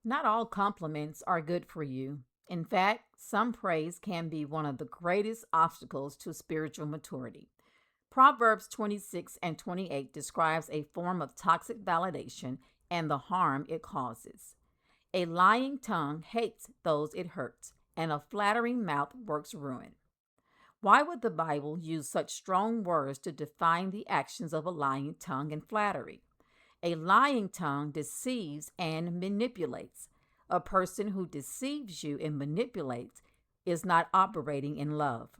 Not all compliments are good for you. In fact, some praise can be one of the greatest obstacles to spiritual maturity. Proverbs 26 and 28 describes a form of toxic validation and the harm it causes. A lying tongue hates those it hurts, and a flattering mouth works ruin. Why would the Bible use such strong words to define the actions of a lying tongue and flattery? A lying tongue deceives and manipulates. A person who deceives you and manipulates is not operating in love.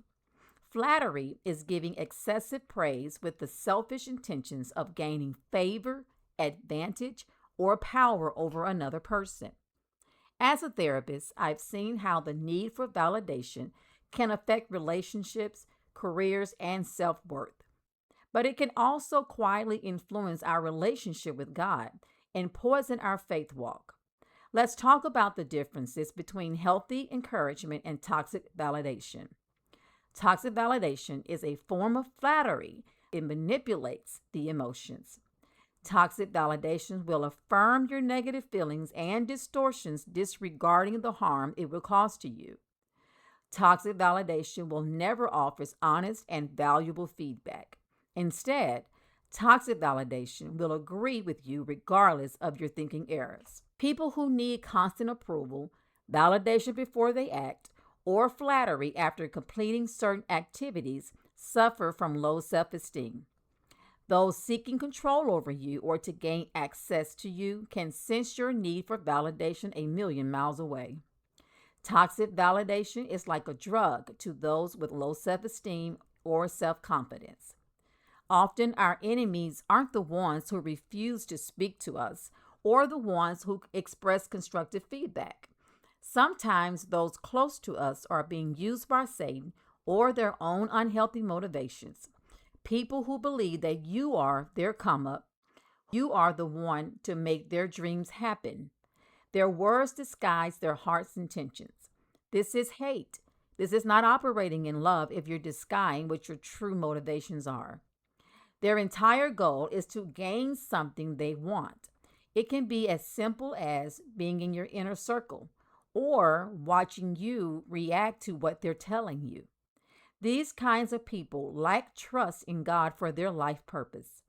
Flattery is giving excessive praise with the selfish intentions of gaining favor, advantage, or power over another person. As a therapist, I've seen how the need for validation can affect relationships, careers, and self worth. But it can also quietly influence our relationship with God and poison our faith walk. Let's talk about the differences between healthy encouragement and toxic validation. Toxic validation is a form of flattery. It manipulates the emotions. Toxic validation will affirm your negative feelings and distortions, disregarding the harm it will cause to you. Toxic validation will never offer honest and valuable feedback. Instead, toxic validation will agree with you regardless of your thinking errors. People who need constant approval, validation before they act, or flattery after completing certain activities suffer from low self esteem. Those seeking control over you or to gain access to you can sense your need for validation a million miles away. Toxic validation is like a drug to those with low self esteem or self confidence. Often, our enemies aren't the ones who refuse to speak to us or the ones who express constructive feedback. Sometimes those close to us are being used by Satan or their own unhealthy motivations. People who believe that you are their come up, you are the one to make their dreams happen. Their words disguise their heart's intentions. This is hate. This is not operating in love if you're disguising what your true motivations are. Their entire goal is to gain something they want. It can be as simple as being in your inner circle or watching you react to what they're telling you. These kinds of people lack trust in God for their life purpose.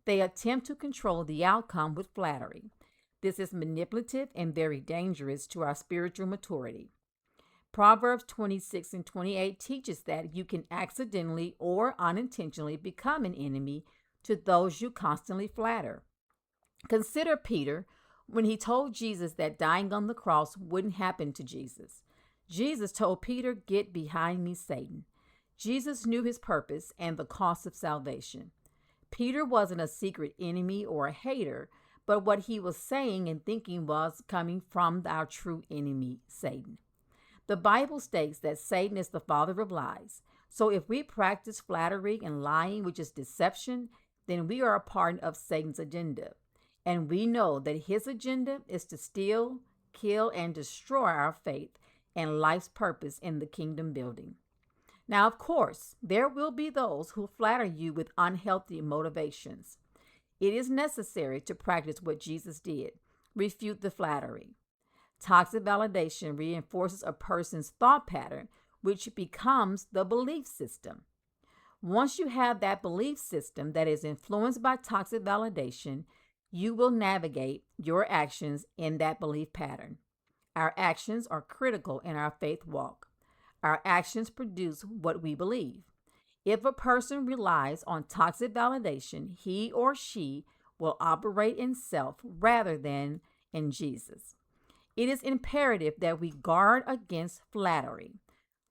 They attempt to control the outcome with flattery. This is manipulative and very dangerous to our spiritual maturity. Proverbs 26 and 28 teaches that you can accidentally or unintentionally become an enemy to those you constantly flatter. Consider Peter when he told Jesus that dying on the cross wouldn't happen to Jesus. Jesus told Peter, "Get behind me, Satan." Jesus knew his purpose and the cost of salvation. Peter wasn't a secret enemy or a hater, but what he was saying and thinking was coming from our true enemy, Satan. The Bible states that Satan is the father of lies. So if we practice flattery and lying, which is deception, then we are a part of Satan's agenda. And we know that his agenda is to steal, kill, and destroy our faith and life's purpose in the kingdom building. Now, of course, there will be those who flatter you with unhealthy motivations. It is necessary to practice what Jesus did: refute the flattery. Toxic validation reinforces a person's thought pattern, which becomes the belief system. Once you have that belief system that is influenced by toxic validation, you will navigate your actions in that belief pattern. Our actions are critical in our faith walk. Our actions produce what we believe. If a person relies on toxic validation, he or she will operate in self rather than in Jesus. It is imperative that we guard against flattery.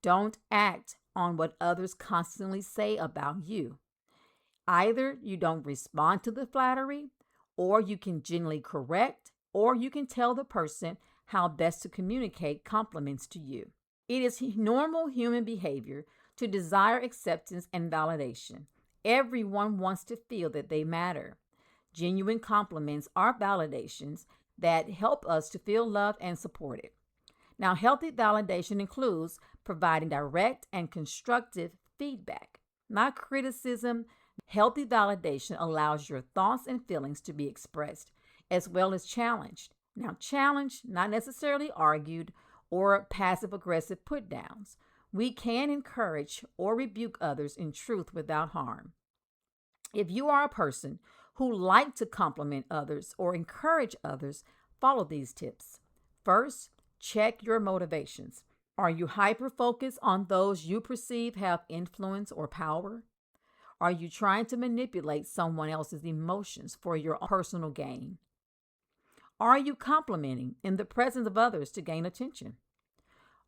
Don't act on what others constantly say about you. Either you don't respond to the flattery, or you can gently correct, or you can tell the person how best to communicate compliments to you. It is normal human behavior to desire acceptance and validation. Everyone wants to feel that they matter. Genuine compliments are validations that help us to feel loved and supported. Now, healthy validation includes providing direct and constructive feedback, not criticism. Healthy validation allows your thoughts and feelings to be expressed as well as challenged. Now, challenge, not necessarily argued or passive aggressive put downs. We can encourage or rebuke others in truth without harm. If you are a person who like to compliment others or encourage others, follow these tips. First, check your motivations. Are you hyper focused on those you perceive have influence or power? Are you trying to manipulate someone else's emotions for your personal gain? Are you complimenting in the presence of others to gain attention?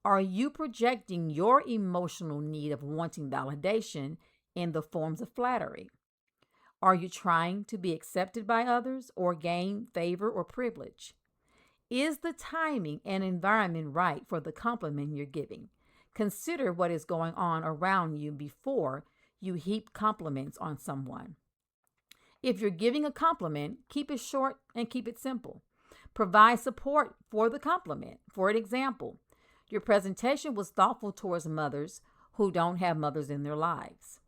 Are you projecting your emotional need of wanting validation in the forms of flattery? Are you trying to be accepted by others or gain favor or privilege? Is the timing and environment right for the compliment you're giving? Consider what is going on around you before you heap compliments on someone. If you're giving a compliment, keep it short and keep it simple. Provide support for the compliment. For example, your presentation was thoughtful towards mothers who don't have mothers in their lives.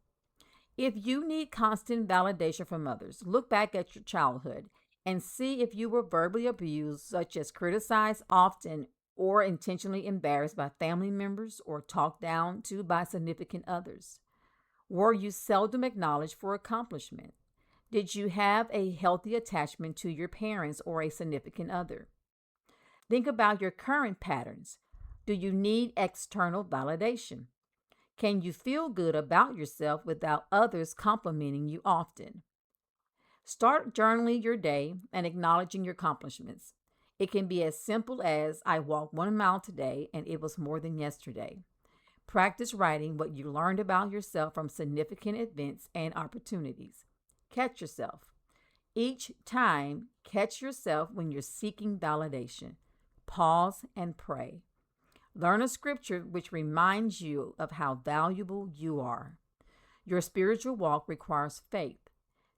If you need constant validation from others, look back at your childhood and see if you were verbally abused, such as criticized often or intentionally embarrassed by family members or talked down to by significant others. Were you seldom acknowledged for accomplishment? Did you have a healthy attachment to your parents or a significant other? Think about your current patterns. Do you need external validation? Can you feel good about yourself without others complimenting you often? Start journaling your day and acknowledging your accomplishments. It can be as simple as I walked 1 mile today and it was more than yesterday. Practice writing what you learned about yourself from significant events and opportunities. Catch yourself. Each time, catch yourself when you're seeking validation. Pause and pray. Learn a scripture which reminds you of how valuable you are. Your spiritual walk requires faith.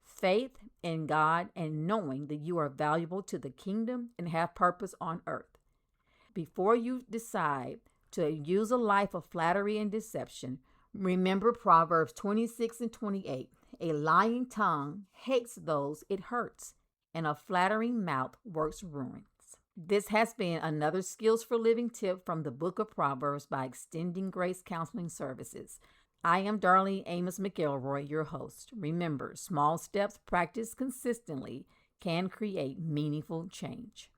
Faith in God and knowing that you are valuable to the kingdom and have purpose on earth. Before you decide to use a life of flattery and deception, remember Proverbs 26 and 28. A lying tongue hates those it hurts, and a flattering mouth works ruins. This has been another Skills for Living tip from the book of Proverbs by Extending Grace Counseling Services. I am Darlene Amos-McElroy, your host. Remember, small steps practiced consistently can create meaningful change.